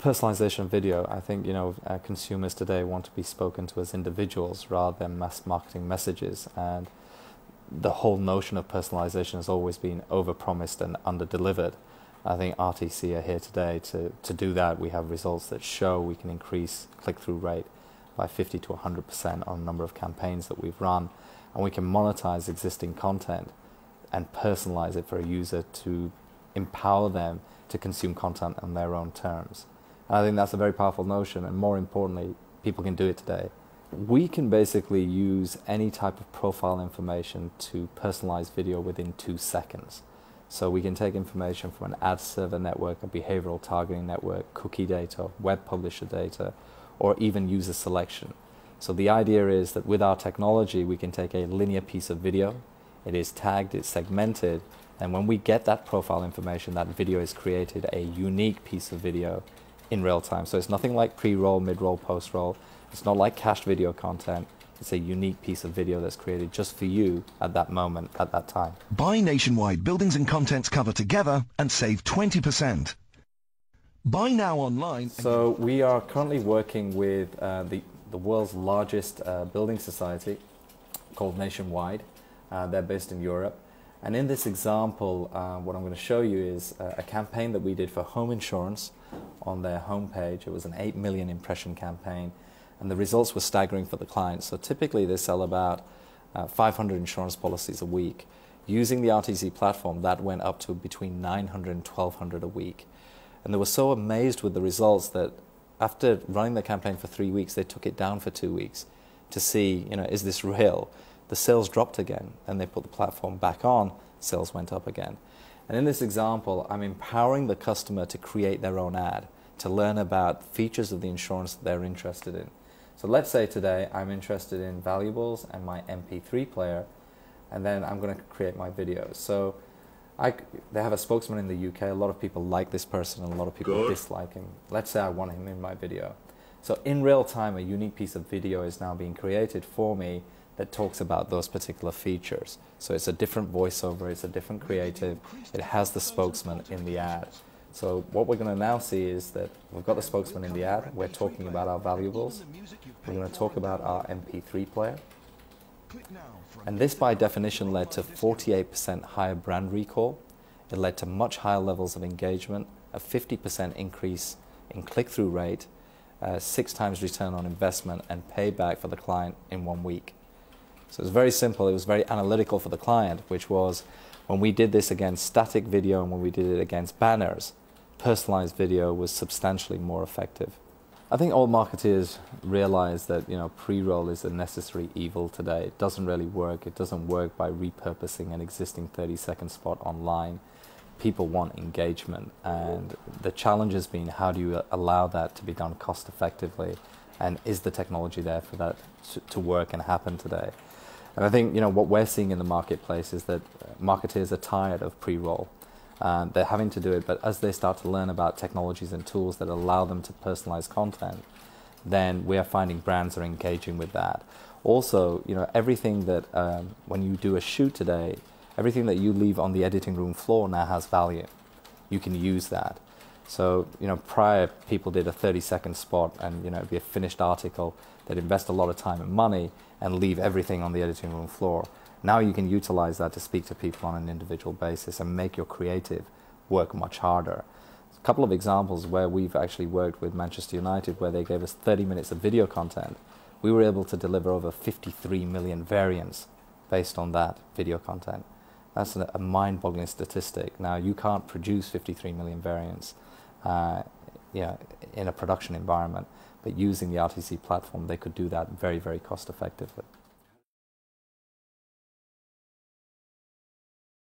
Personalization of video. I think, consumers today want to be spoken to as individuals rather than mass marketing messages. And the whole notion of personalization has always been overpromised and underdelivered. I think RTC are here today to do that. We have results that show we can increase click-through rate by 50 to 100% on a number of campaigns that we've run. And we can monetize existing content and personalize it for a user to empower them to consume content on their own terms. And I think that's a very powerful notion, and more importantly, people can do it today. We can basically use any type of profile information to personalize video within 2 seconds. So we can take information from an ad server network, a behavioral targeting network, cookie data, web publisher data, or even user selection. So the idea is that with our technology, we can take a linear piece of video, it is tagged, it's segmented, and when we get that profile information, that video is created a unique piece of video in real time. So it's nothing like pre-roll, mid-roll, post-roll. It's not like cached video content. It's a unique piece of video that's created just for you at that moment, at that time. Buy nationwide buildings and contents cover together and save 20%. Buy now online. So we are currently working with the world's largest building society called Nationwide. They're based in Europe. And in this example, what I'm going to show you is a campaign that we did for home insurance on their homepage. It was an 8 million impression campaign, and the results were staggering for the clients. So typically they sell about 500 insurance policies a week. Using the RTC platform, that went up to between 900 and 1,200 a week. And they were so amazed with the results that after running the campaign for 3 weeks, they took it down for 2 weeks to see, is this real? The sales dropped again, and they put the platform back on, sales went up again. And in this example, I'm empowering the customer to create their own ad, to learn about features of the insurance that they're interested in. So let's say today I'm interested in valuables and my MP3 player, and then I'm going to create my videos. So they have a spokesman in the UK. A lot of people like this person and a lot of people dislike him. Let's say I want him in my video. So in real time, a unique piece of video is now being created for me that talks about those particular features. So it's a different voiceover, it's a different creative, it has the spokesman in the ad. So what we're going to now see is that we've got the spokesman in the ad, we're talking about our valuables, we're going to talk about our MP3 player, and this by definition led to 48% higher brand recall, it led to much higher levels of engagement, a 50% increase in click-through rate, 6 times return on investment and payback for the client in 1 week. So it was very simple, it was very analytical for the client, which was when we did this against static video and when we did it against banners, personalized video was substantially more effective. I think all marketeers realize that pre-roll is a necessary evil today. It doesn't really work. It doesn't work by repurposing an existing 30-second spot online. People want engagement, and the challenge has been how do you allow that to be done cost effectively, and is the technology there for that to work and happen today? And I think what we're seeing in the marketplace is that marketers are tired of pre-roll. They're having to do it, but as they start to learn about technologies and tools that allow them to personalize content, then we are finding brands are engaging with that. Also, everything that when you do a shoot today, everything that you leave on the editing room floor now has value. You can use that. So, prior people did a 30-second spot and, it'd be a finished article. They'd invest a lot of time and money and leave everything on the editing room floor. Now you can utilize that to speak to people on an individual basis and make your creative work much harder. A couple of examples where we've actually worked with Manchester United where they gave us 30 minutes of video content. We were able to deliver over 53 million variants based on that video content. That's a mind-boggling statistic. Now, you can't produce 53 million variants in a production environment, but using the RTC platform, they could do that very, very cost effectively.